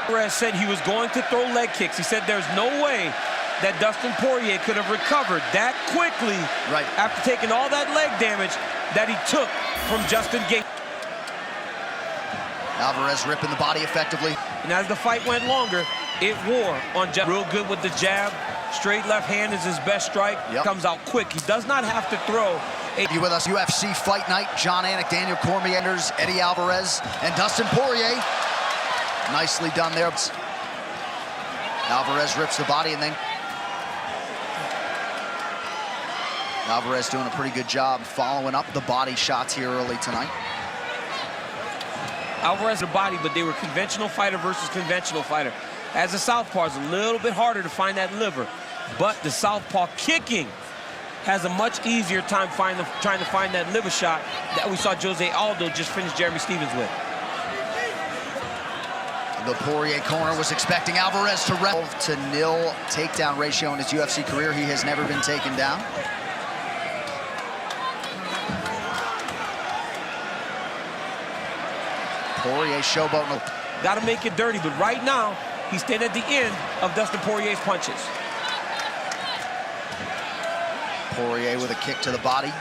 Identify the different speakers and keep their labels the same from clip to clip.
Speaker 1: Alvarez said he was going to throw leg kicks. He said there's no way that Dustin Poirier could have recovered that quickly after taking all that leg damage that he took from Justin Gaethje.
Speaker 2: Alvarez ripping the body effectively.
Speaker 1: And as the fight went longer, it wore on Justin. Real good with the jab. Straight left hand is his best strike. Comes out quick. He does not have to throw.
Speaker 2: You with us, UFC Fight Night. John Anik, Daniel Cormier, Eddie Alvarez, and Dustin Poirier. Nicely done there. Alvarez rips the body, and then Alvarez doing a pretty good job following up the body shots here early tonight.
Speaker 1: Alvarez the body, but they were conventional fighter versus conventional fighter. As a southpaw, it's a little bit harder to find that liver, but the southpaw kicking has a much easier time trying to find that liver shot that we saw Jose Aldo just finish Jeremy Stephens with.
Speaker 2: The Poirier corner was expecting Alvarez to 12-0 takedown ratio in his UFC career. He has never been taken down. Poirier showboating.
Speaker 1: Got to make it dirty, but right now, he's standing at the end of Dustin Poirier's punches.
Speaker 2: Poirier with a kick to the body.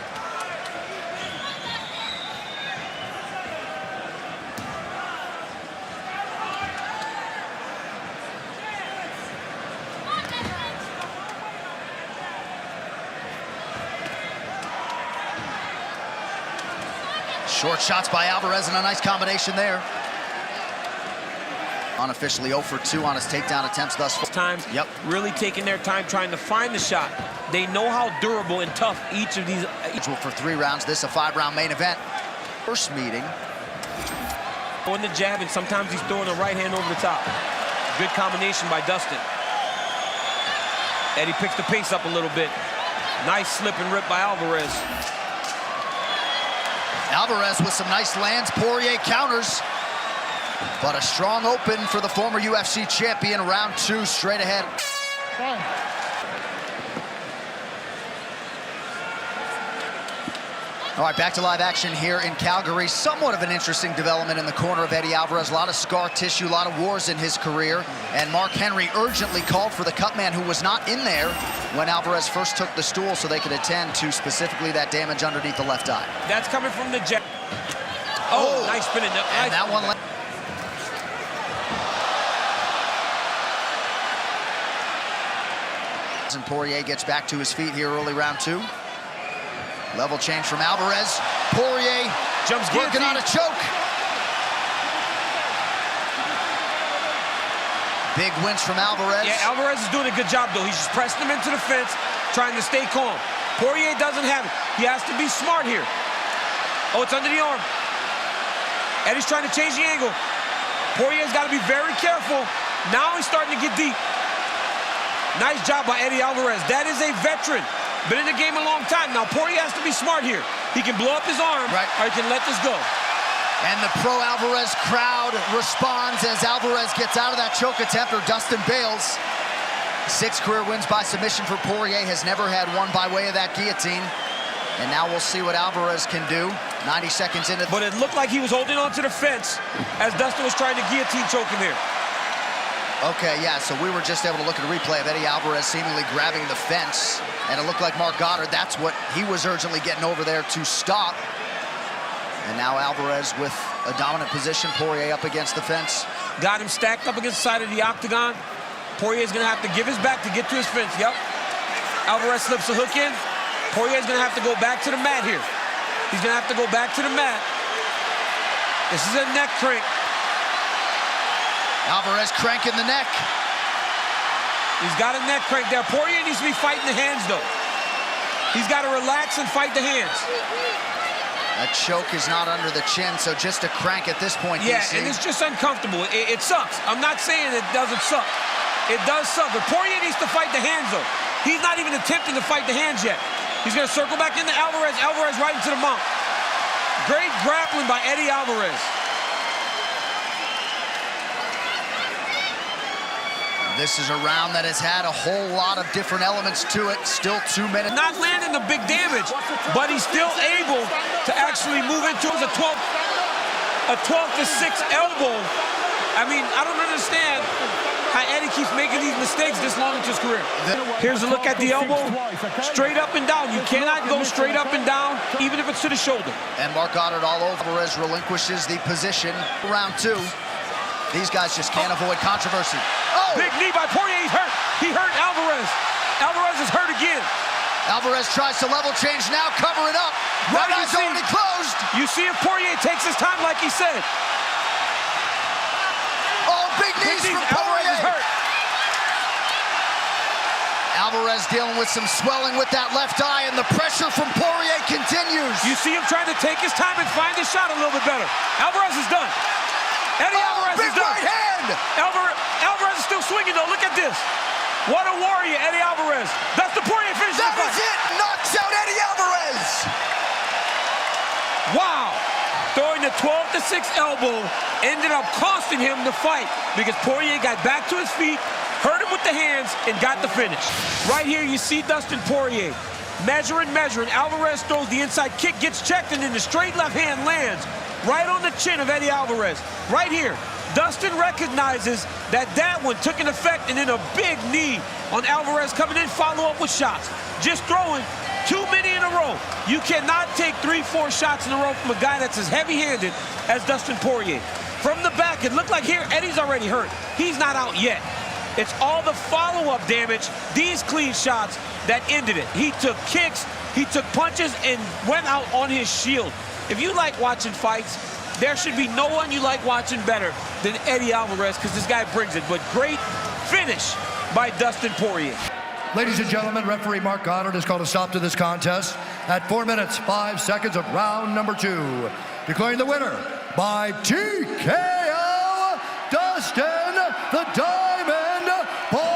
Speaker 2: Short shots by Alvarez and a nice combination there. Unofficially 0 for 2 on his takedown attempts thus far.
Speaker 1: Times, really taking their time trying to find the shot. They know how durable and tough each of these.
Speaker 2: For 3 rounds, this a 5-round main event. First meeting.
Speaker 1: Throwing the jab, and sometimes he's throwing the right hand over the top. Good combination by Dustin. Eddie picks the pace up a little bit. Nice slip and rip by Alvarez.
Speaker 2: Alvarez with some nice lands. Poirier counters. But a strong open for the former UFC champion. Round 2 straight ahead. All right, back to live action here in Calgary. Somewhat of an interesting development in the corner of Eddie Alvarez. A lot of scar tissue, a lot of wars in his career. And Mark Henry urgently called for the cut man, who was not in there when Alvarez first took the stool, so they could attend to specifically that damage underneath the left eye.
Speaker 1: That's coming from the jab. Oh, nice spinning.
Speaker 2: And that one. And Poirier gets back to his feet here early round 2. Level change from Alvarez. Poirier
Speaker 1: jumps,
Speaker 2: working on a choke. Big wins from Alvarez.
Speaker 1: Yeah, Alvarez is doing a good job, though. He's just pressing him into the fence, trying to stay calm. Poirier doesn't have it. He has to be smart here. Oh, it's under the arm. Eddie's trying to change the angle. Poirier's got to be very careful. Now he's starting to get deep. Nice job by Eddie Alvarez. That is a veteran. Been in the game a long time. Now, Poirier has to be smart here. He can blow up his arm, or he can let this go.
Speaker 2: And the pro-Alvarez crowd responds as Alvarez gets out of that choke attempt, or Dustin bails. 6 career wins by submission for Poirier. Has never had one by way of that guillotine. And now we'll see what Alvarez can do. 90 seconds into.
Speaker 1: But it looked like he was holding on to the fence as Dustin was trying to guillotine choke him here.
Speaker 2: Okay, yeah, so we were just able to look at a replay of Eddie Alvarez seemingly grabbing the fence, and it looked like Mark Goddard, that's what he was urgently getting over there to stop. And now Alvarez with a dominant position, Poirier up against the fence.
Speaker 1: Got him stacked up against the side of the octagon. Poirier's gonna have to give his back to get to his fence, Alvarez slips a hook in. Poirier's gonna have to go back to the mat here. He's gonna have to go back to the mat. This is a neck crank.
Speaker 2: Alvarez cranking the neck.
Speaker 1: He's got a neck crank there. Poirier needs to be fighting the hands, though. He's got to relax and fight the hands.
Speaker 2: That choke is not under the chin, so just a crank at this point,
Speaker 1: Yeah,
Speaker 2: DC.
Speaker 1: and it's just uncomfortable. It sucks. I'm not saying it doesn't suck. It does suck, but Poirier needs to fight the hands, though. He's not even attempting to fight the hands yet. He's going to circle back into Alvarez. Alvarez right into the mount. Great grappling by Eddie Alvarez.
Speaker 2: This is a round that has had a whole lot of different elements to it. Still 2 minutes.
Speaker 1: Not landing the big damage, but he's still able to actually move into a 12 to 6 elbow I mean, I don't understand how Eddie keeps making these mistakes this long into his career. Here's a look at the elbow. Straight up and down. You cannot go straight up and down, even if it's to the shoulder.
Speaker 2: And Mark Goddard all over. Alvarez relinquishes the position. Round 2. These guys just can't avoid controversy. Oh!
Speaker 1: Big knee by Poirier. He's hurt. He hurt Alvarez. Alvarez is hurt again.
Speaker 2: Alvarez tries to level change now, cover it up. Right eye's already closed.
Speaker 1: You see if Poirier takes his time like he said.
Speaker 2: Oh, big knees from Poirier.
Speaker 1: Alvarez is hurt.
Speaker 2: Alvarez dealing with some swelling with that left eye, and the pressure from Poirier continues.
Speaker 1: You see him trying to take his time and find his shot a little bit better. Alvarez is done. Eddie Alvarez is done.
Speaker 2: Big right hand.
Speaker 1: Alvarez is still swinging though. Look at this. What a warrior, Eddie Alvarez. That's the Poirier finish.
Speaker 2: That is it. Knocks out Eddie Alvarez.
Speaker 1: Wow. Throwing the 12-6 elbow ended up costing him the fight because Poirier got back to his feet, hurt him with the hands, and got the finish. Right here, you see Dustin Poirier measuring. Alvarez throws the inside kick, gets checked, and then the straight left hand lands right on the chin of Eddie Alvarez. Right here, Dustin recognizes that one took an effect, and then a big knee on Alvarez coming in, follow up with shots. Just throwing too many in a row. You cannot take 3-4 shots in a row from a guy that's as heavy-handed as Dustin Poirier. From the back, it looked like here, Eddie's already hurt. He's not out yet. It's all the follow-up damage, these clean shots, that ended it. He took kicks, he took punches, and went out on his shield. If you like watching fights, there should be no one you like watching better than Eddie Alvarez, because this guy brings it. But great finish by Dustin Poirier.
Speaker 3: Ladies and gentlemen, referee Mark Goddard has called a stop to this contest at 4 minutes, 5 seconds of round number 2. Declaring the winner by TKO, Dustin the Diamond Poirier.